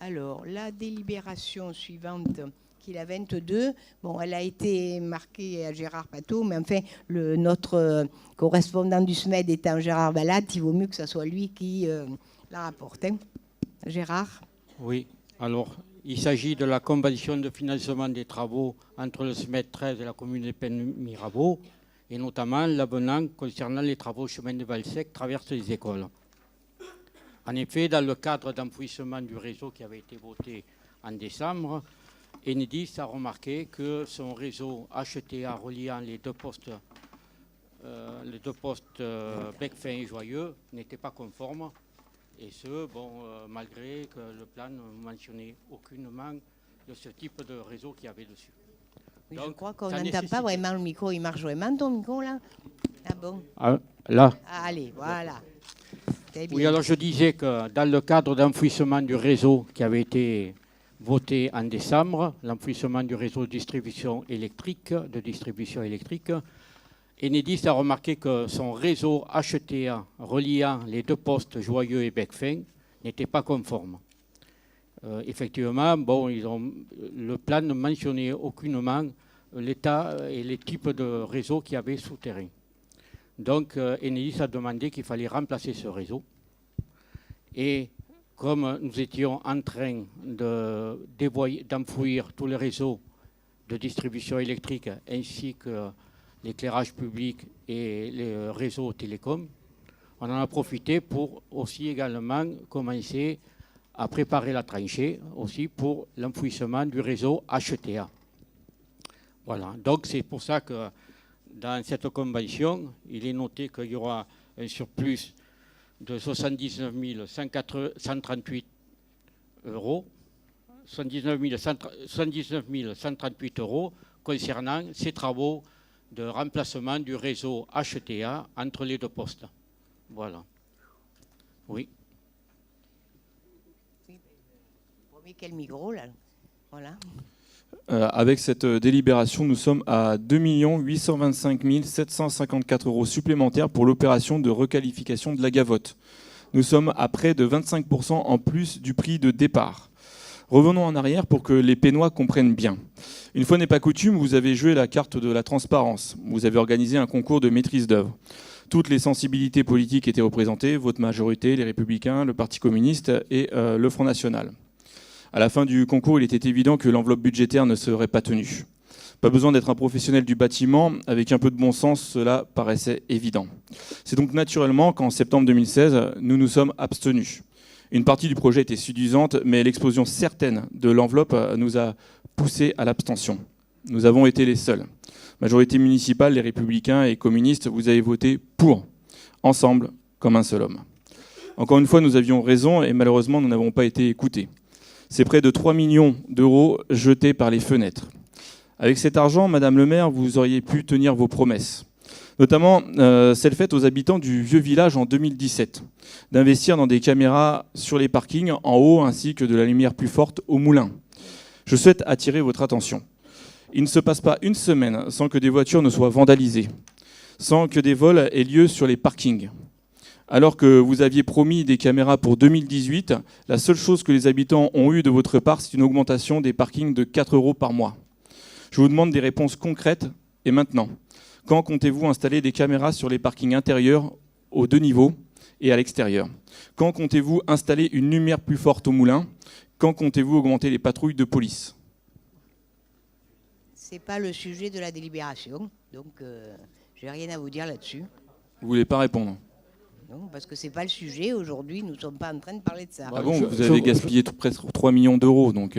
Alors, la délibération suivante, qui est la 22, bon, elle a été marquée à Gérard Pateau, mais enfin, notre correspondant du SMED étant Gérard Balade, il vaut mieux que ce soit lui qui la rapporte. Hein. Gérard ? Oui, alors, il s'agit de la convention de financement des travaux entre le SMED 13 et la commune d'Épine-Mirabeau, et notamment l'avenant concernant les travaux chemin de Valsec traverse les écoles. En effet, dans le cadre d'enfouissement du réseau qui avait été voté en décembre, Enedis a remarqué que son réseau HTA reliant les deux postes Becfin et Joyeux n'était pas conforme, et ce, malgré que le plan ne mentionnait aucunement de ce type de réseau qu'il y avait dessus. Oui, donc, je crois qu'on n'entend pas vraiment le micro, il marche vraiment ton micro là ? Ah bon ? Là. Ah, allez, voilà. Oui, alors je disais que dans le cadre d'enfouissement du réseau qui avait été voté en décembre, l'enfouissement du réseau de distribution électrique, Enedis a remarqué que son réseau HTA reliant les deux postes Joyeux et Becfin n'était pas conforme. Effectivement, le plan ne mentionnait aucunement l'état et les types de réseaux qu'il y avait souterrains. Donc, Enedis a demandé qu'il fallait remplacer ce réseau. Et comme nous étions en train d'enfouir tous les réseaux de distribution électrique ainsi que l'éclairage public et les réseaux télécoms, on en a profité pour aussi également commencer à préparer la tranchée aussi pour l'enfouissement du réseau HTA. Voilà, donc c'est pour ça que dans cette convention, il est noté qu'il y aura un surplus de 79 138 euros, 79 138 euros concernant ces travaux de remplacement du réseau HTA entre les deux postes. Voilà. Oui. Quel micro là ? Voilà. Avec cette délibération, nous sommes à 2 825 754 euros supplémentaires pour l'opération de requalification de la Gavotte. Nous sommes à près de 25% en plus du prix de départ. Revenons en arrière pour que les Pénois comprennent bien. Une fois n'est pas coutume, vous avez joué la carte de la transparence. Vous avez organisé un concours de maîtrise d'œuvre. Toutes les sensibilités politiques étaient représentées, votre majorité, les Républicains, le Parti communiste et le Front National. À la fin du concours, il était évident que l'enveloppe budgétaire ne serait pas tenue. Pas besoin d'être un professionnel du bâtiment, avec un peu de bon sens, cela paraissait évident. C'est donc naturellement qu'en septembre 2016, nous nous sommes abstenus. Une partie du projet était séduisante, mais l'explosion certaine de l'enveloppe nous a poussés à l'abstention. Nous avons été les seuls. Majorité municipale, les Républicains et communistes, vous avez voté pour, ensemble, comme un seul homme. Encore une fois, nous avions raison et malheureusement, nous n'avons pas été écoutés. C'est près de 3 millions d'euros jetés par les fenêtres. Avec cet argent, Madame le maire, vous auriez pu tenir vos promesses. Notamment celle faite aux habitants du vieux village en 2017, d'investir dans des caméras sur les parkings en haut ainsi que de la lumière plus forte au moulin. Je souhaite attirer votre attention. Il ne se passe pas une semaine sans que des voitures ne soient vandalisées, sans que des vols aient lieu sur les parkings. Alors que vous aviez promis des caméras pour 2018, la seule chose que les habitants ont eue de votre part, c'est une augmentation des parkings de 4 € par mois. Je vous demande des réponses concrètes et maintenant. Quand comptez-vous installer des caméras sur les parkings intérieurs aux 2 niveaux et à l'extérieur ? Quand comptez-vous installer une lumière plus forte au moulin ? Quand comptez-vous augmenter les patrouilles de police ? Ce n'est pas le sujet de la délibération, donc je n'ai rien à vous dire là-dessus. Vous ne voulez pas répondre ? Non, parce que ce n'est pas le sujet. Aujourd'hui, nous ne sommes pas en train de parler de ça. Ah bon, vous avez gaspillé presque 3 millions d'euros, donc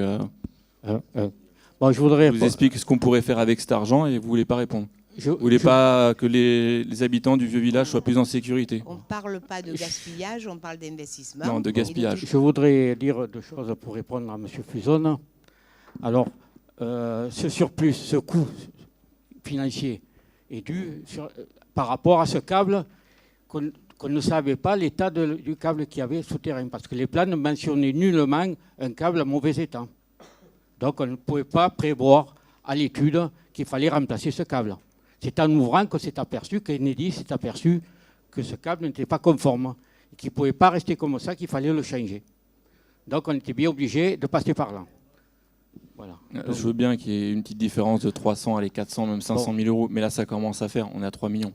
bon, je voudrais vous explique ce qu'on pourrait faire avec cet argent et vous ne voulez pas répondre. Vous ne voulez pas que les habitants du vieux village soient plus en sécurité. On ne parle pas de gaspillage, on parle d'investissement. Non, de gaspillage. Je voudrais dire 2 choses pour répondre à M. Fuzon. Alors, ce surplus, ce coût financier est dû par rapport à ce câble qu'on ne savait pas l'état du câble qu'il y avait souterrain, parce que les plans ne mentionnaient nullement un câble en mauvais état. Donc on ne pouvait pas prévoir à l'étude qu'il fallait remplacer ce câble. C'est en ouvrant qu'on s'est aperçu, qu'Enedis s'est aperçu que ce câble n'était pas conforme, et qu'il ne pouvait pas rester comme ça, qu'il fallait le changer. Donc on était bien obligé de passer par là. Voilà. Je veux bien qu'il y ait une petite différence de 300, allez, 400, même 500 000 euros, mais là ça commence à faire, on est à 3 millions.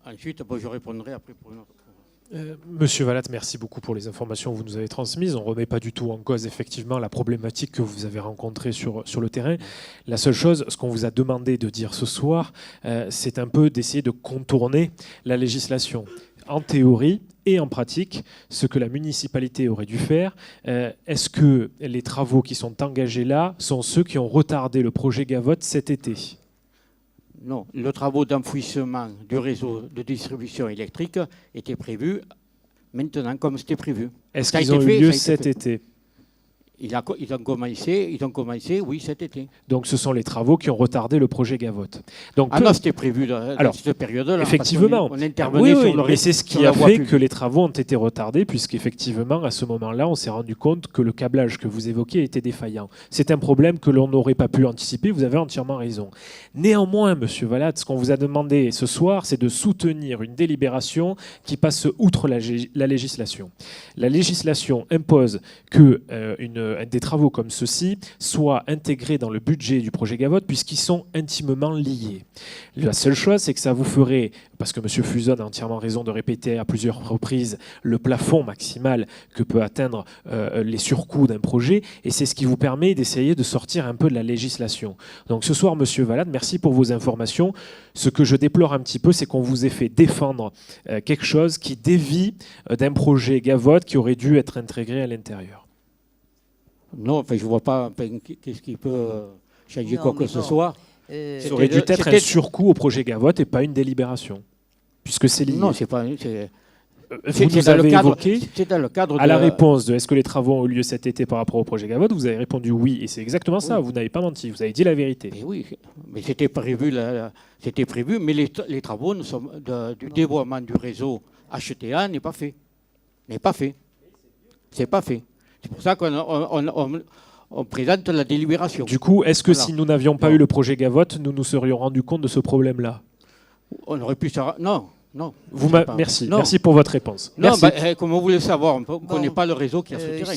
Ensuite, je répondrai après pour une autre. Monsieur Vallat, merci beaucoup pour les informations que vous nous avez transmises. On ne remet pas du tout en cause effectivement la problématique que vous avez rencontrée sur le terrain. La seule chose, ce qu'on vous a demandé de dire ce soir, c'est un peu d'essayer de contourner la législation. En théorie et en pratique, ce que la municipalité aurait dû faire, est-ce que les travaux qui sont engagés là sont ceux qui ont retardé le projet Gavotte cet été ? Non, le travaux d'enfouissement du réseau de distribution électrique était prévu maintenant comme c'était prévu. Est-ce Ça a qu'ils été ont fait, eu lieu ça a été cet fait. été ? Ils ont commencé, oui, cet été. Donc ce sont les travaux qui ont retardé le projet Gavotte. Donc, Ah non, c'était prévu dans Alors, cette période-là. effectivement, on intervenait oui, sur le mais c'est ce sur qui la a voie fait publique. que les travaux ont été retardés, puisqu'effectivement, à ce moment-là, on s'est rendu compte que le câblage que vous évoquiez était défaillant. C'est un problème que l'on n'aurait pas pu anticiper, vous avez entièrement raison. Néanmoins, Monsieur Vallat, ce qu'on vous a demandé ce soir, c'est de soutenir une délibération qui passe outre la législation. La législation impose que des travaux comme ceux-ci soient intégrés dans le budget du projet Gavotte, puisqu'ils sont intimement liés. La seule chose, c'est que ça vous ferait, parce que M. Fuson a entièrement raison de répéter à plusieurs reprises le plafond maximal que peut atteindre les surcoûts d'un projet, et c'est ce qui vous permet d'essayer de sortir un peu de la législation. Donc ce soir, M. Valade, merci pour vos informations. Ce que je déplore un petit peu, c'est qu'on vous ait fait défendre quelque chose qui dévie d'un projet Gavotte qui aurait dû être intégré à l'intérieur. Non, enfin, je ne vois pas qu'est-ce qui peut changer Non, quoi que mais ce bon. soit. Ça aurait dû être un surcoût au projet Gavotte et pas une délibération, puisque c'est lié. Non, c'est pas. Vous nous avez évoqué, c'est dans le cadre à la réponse de est-ce que les travaux ont eu lieu cet été par rapport au projet Gavotte, vous avez répondu oui, et c'est exactement ça, vous n'avez pas menti, vous avez dit la vérité. Mais oui, mais c'était prévu, mais les travaux du dévoiement du réseau HTA n'est pas fait. C'est pas fait. C'est pour ça qu'on présente la délibération. Du coup, est-ce que Voilà. si nous n'avions pas eu le projet Gavotte, nous nous serions rendus compte de ce problème-là ? On aurait pu savoir. Non. Merci. Non. Merci pour votre réponse. Non, Merci. comment vous voulez savoir? On ne connaît pas le réseau qui a ce terrain.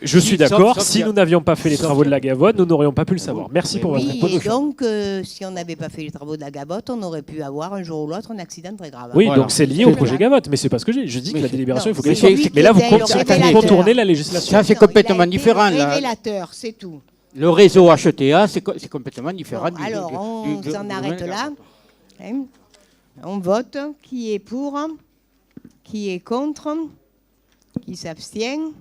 Je suis d'accord. sauf Si qu'il y a- nous n'avions pas fait les travaux de la Gavotte, nous n'aurions pas pu le savoir. Merci Mais pour votre Oui, réponse. et donc, si on n'avait pas fait les travaux de la Gavotte, on aurait pu avoir un jour ou l'autre un accident très grave. Oui, Voilà. donc c'est lié au projet Gavotte, mais c'est pas ce que j'ai dit. Je dis que Mais la c'est- délibération, il faut non, qu'elle c'est soit. lui Mais là, qui vous était le révélateur. contournez la législation. Ça, c'est Non, il a complètement été différent, là. Révélateur, c'est tout. Le réseau HTA, c'est complètement différent. Bon, alors, on s'en arrête là. Hein. On vote. Qui est pour? Qui est contre? Qui s'abstient?